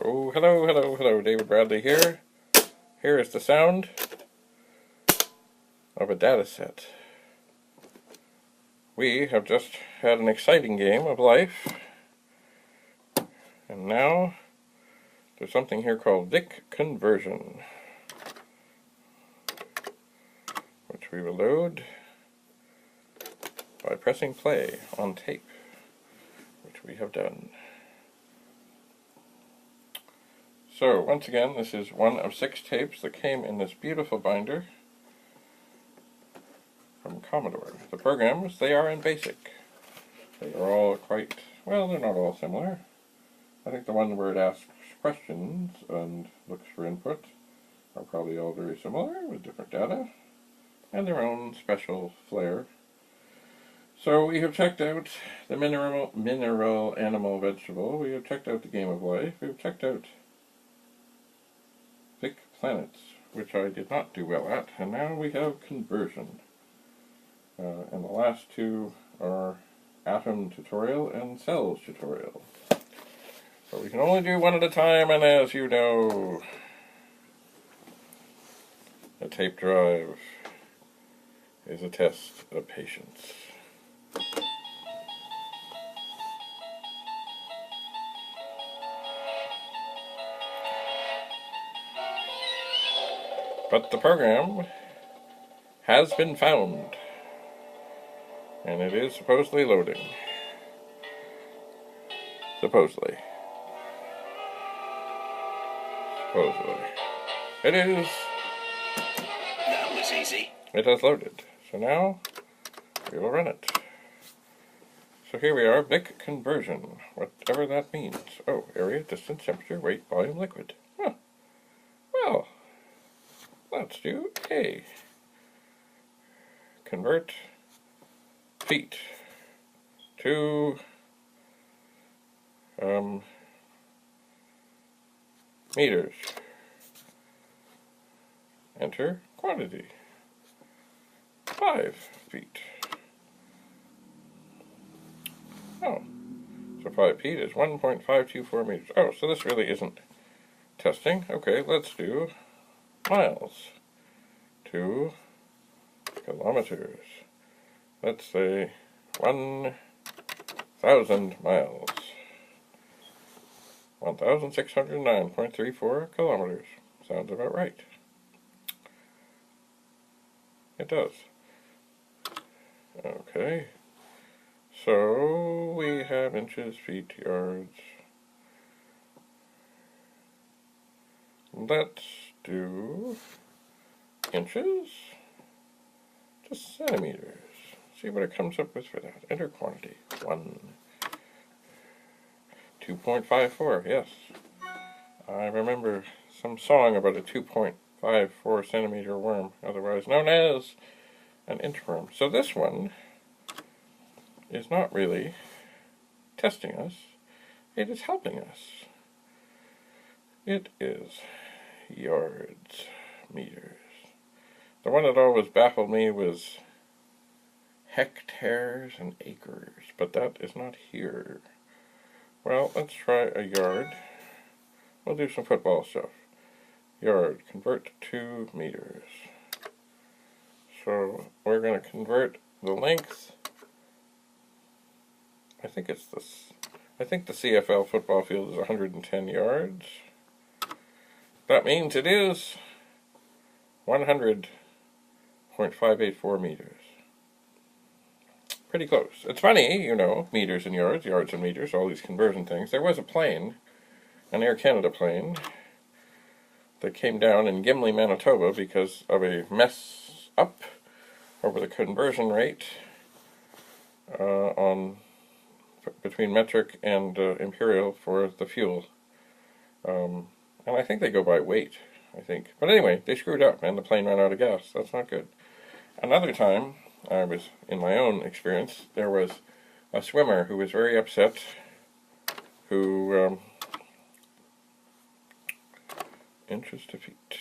Oh, hello, hello, hello, David Bradley here. Here is the sound of a Datasette. We have just had an exciting game of life, and now there's something here called Vic conversion, which we will load by pressing play on tape, which we have done. So, once again, this is one of 6 tapes that came in this beautiful binder from Commodore. The programs, they are in BASIC. They are all quite, well, they're not all similar. I think the one where it asks questions and looks for input are probably all very similar with different data and their own special flair. So we have checked out the mineral, animal, vegetable. We have checked out the game of life. We have checked out Vic planets, which I did not do well at, and now we have conversion. And the last 2 are atom tutorial and cells tutorial. So we can only do one at a time, and as you know, a tape drive is a test of patience. But the program has been found, and it is supposedly loading. Supposedly. It is. That was easy. It has loaded. So now we will run it. So here we are, Vic conversion, whatever that means. Oh, area, distance, temperature, weight, volume, liquid. Huh. Well, let's do A. Convert feet to meters. Enter quantity. 5 feet. Oh, so 5 feet is 1.524 meters. Oh, so this really isn't testing. Okay, let's do miles to kilometers. Let's say 1,000 miles. 1,609.34 kilometers. Sounds about right. It does. Okay. So we have inches, feet, yards. Let's do inches to centimeters. See what it comes up with for that. Enter quantity. 2.54, yes. I remember some song about a 2.54 centimeter worm, otherwise known as an inchworm. So this one is not really testing us, it is helping us. It is yards, meters. The one that always baffled me was hectares and acres, but that is not here. Well, let's try a yard. We'll do some football stuff. Yard, convert to meters. So we're going to convert the length. I think it's this. I think the CFL football field is 110 yards. That means it is 100.584 meters. Pretty close. It's funny, you know, meters and yards and meters, all these conversion things. There was a plane, an Air Canada plane, that came down in Gimli, Manitoba because of a mess up over the conversion rate between metric and Imperial for the fuel. And I think they go by weight, I think. But anyway, they screwed up and the plane ran out of gas. That's not good. Another time, I was, in my own experience, there was a swimmer who was very upset, who, inches to feet,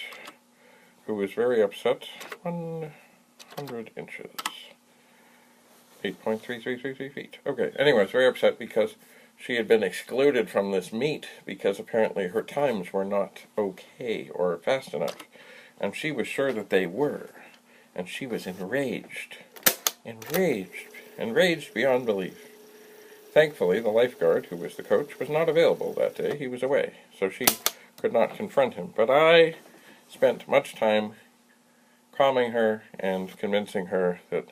who was very upset, 100 inches, 8.3333 feet. Okay, anyway, I was very upset because she had been excluded from this meet because apparently her times were not okay or fast enough. And she was sure that they were. And she was enraged. Enraged beyond belief. Thankfully, the lifeguard, who was the coach, was not available that day. He was away, so she could not confront him. But I spent much time calming her and convincing her that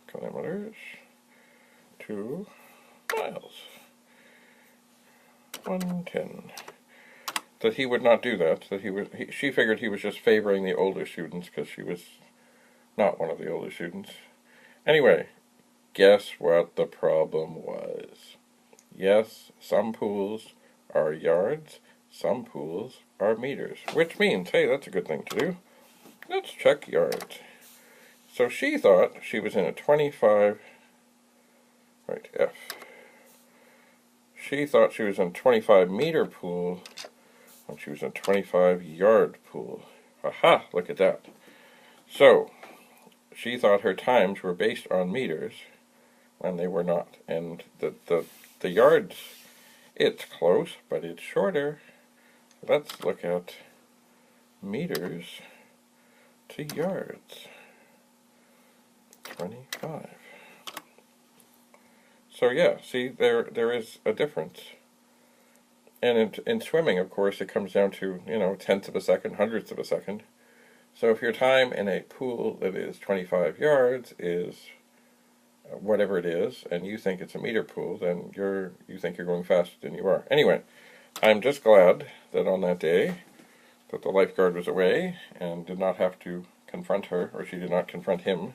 kilometers, 2 miles, 110. That he would not do that. That she figured he was just favoring the older students because she was not one of the older students. Anyway, guess what the problem was? Yes, some pools are yards, some pools are meters. Which means, hey, that's a good thing to do. Let's check yards. So she thought she was in a 25, right, F. She thought she was in a 25 meter pool when she was in a 25 yard pool. Aha, look at that. So, she thought her times were based on meters when they were not. And the yards, it's close, but it's shorter. Let's look at meters to yards. 25. So yeah, see, there is a difference. And in swimming, of course, it comes down to, tenths of a second, hundredths of a second. So if your time in a pool that is 25 yards is whatever it is, and you think it's a meter pool, then you think you're going faster than you are. Anyway, I'm just glad that on that day that the lifeguard was away and did not have to confront her, or she did not confront him.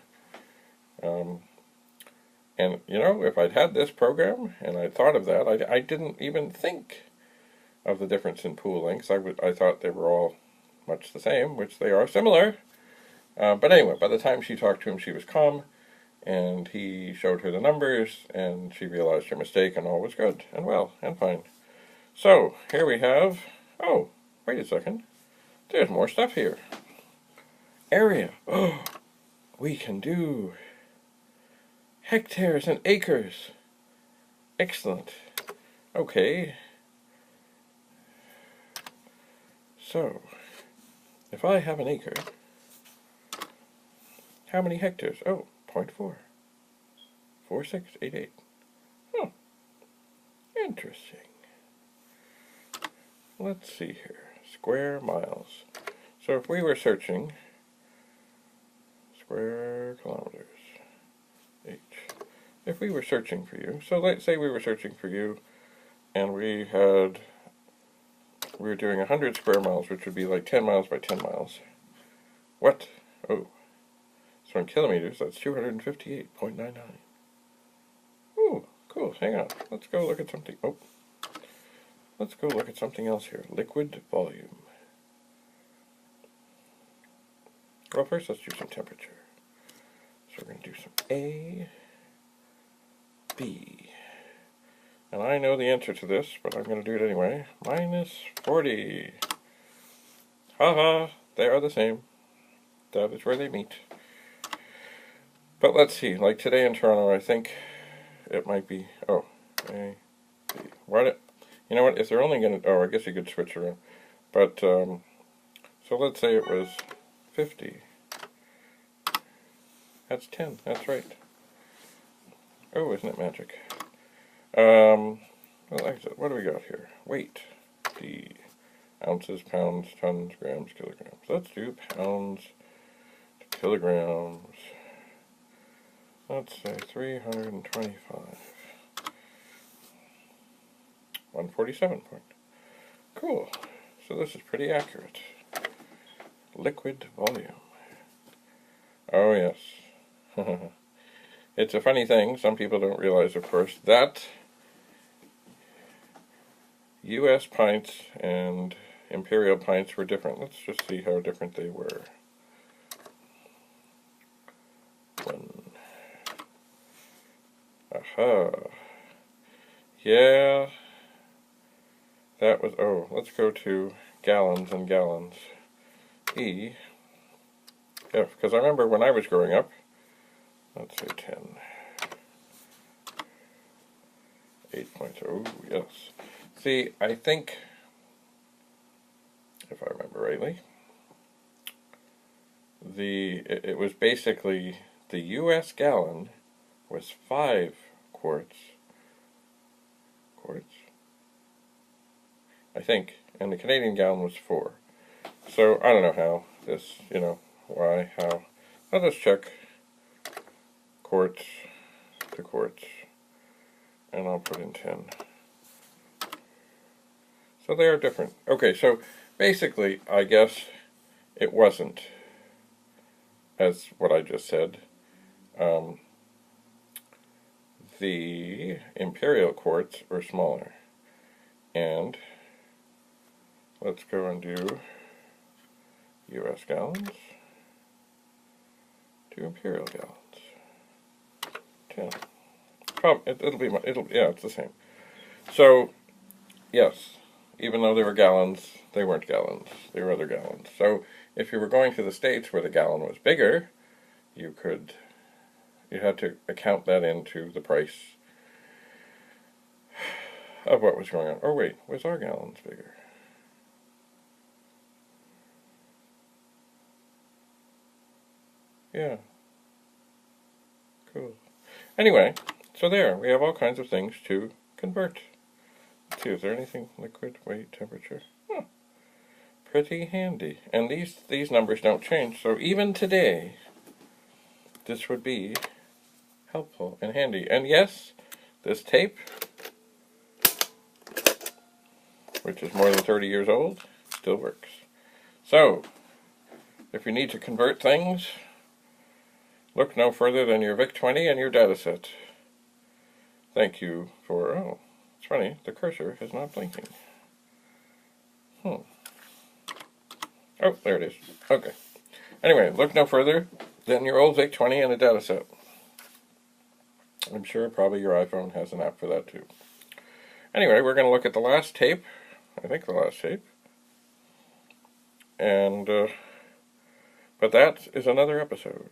And, if I'd had this program and I'd thought of that, I didn't even think of the difference in pool lengths. I thought they were all much the same, which they are similar. But anyway, by the time she talked to him, she was calm, and he showed her the numbers, and she realized her mistake, and all was good, and well, and fine. So, here we have, oh, wait a second, there's more stuff here. Area. Oh, we can do hectares and acres. Excellent. Okay. So, if I have an acre, how many hectares? Oh, 0.4. 4688. Oh, interesting. Let's see here. Square miles. So if we were searching square kilometers, H. If we were searching for you, so let's say we were searching for you, and we were doing 100 square miles, which would be like 10 miles by 10 miles. What? Oh. So in kilometers, that's 258.99. Ooh, cool. Hang on. Let's go look at something. Oh. Let's go look at something else here. Liquid volume. Well, first let's do some temperature. So we're going to do some A, B. And I know the answer to this, but I'm going to do it anyway. Minus 40. Haha, they are the same. That is where they meet. But let's see, like today in Toronto, I think it might be, oh, A, B. You know what, if they're only going to, oh, I guess you could switch around. But, so let's say it was 50. That's 10, that's right. Oh, isn't it magic? Well, what do we got here? Weight. D. Ounces, pounds, tons, grams, kilograms. Let's do pounds to kilograms. Let's say 325. 147 point. Cool. So this is pretty accurate. Liquid volume. Oh yes. It's a funny thing. Some people don't realize, of course, that U.S. pints and Imperial pints were different. Let's just see how different they were. Aha. Yeah. That was, oh, let's go to gallons and gallons. E. F, because I remember when I was growing up, let's say 10. 8.0, yes. See, I think, if I remember rightly, it was basically the U.S. gallon was 5 quarts, I think, and the Canadian gallon was 4. So I don't know how this, why, how. I'll just check quarts to quarts, and I'll put in 10. So they are different. Okay, so basically, I guess it wasn't as what I just said. The Imperial quarts were smaller. And let's go and do U.S. gallons to Imperial gallons. 10. It's the same. So, yes, even though they were gallons, they weren't gallons. They were other gallons. So, if you were going to the States where the gallon was bigger, you had to account that into the price of what was going on. Oh wait, was our gallons bigger? Yeah. Cool. Anyway, so there, we have all kinds of things to convert. Let's see, is there anything liquid, weight, temperature? Huh. Pretty handy. And these numbers don't change, so even today, this would be helpful and handy. And yes, this tape, which is more than 30 years old, still works. So, if you need to convert things, look no further than your Vic-20 and your Datasette. Thank you for... Oh, it's funny, the cursor is not blinking. Oh, there it is. Okay. Anyway, look no further than your old Vic-20 and a Datasette. I'm sure probably your iPhone has an app for that too. Anyway, we're going to look at the last tape. I think the last tape. And, but that is another episode.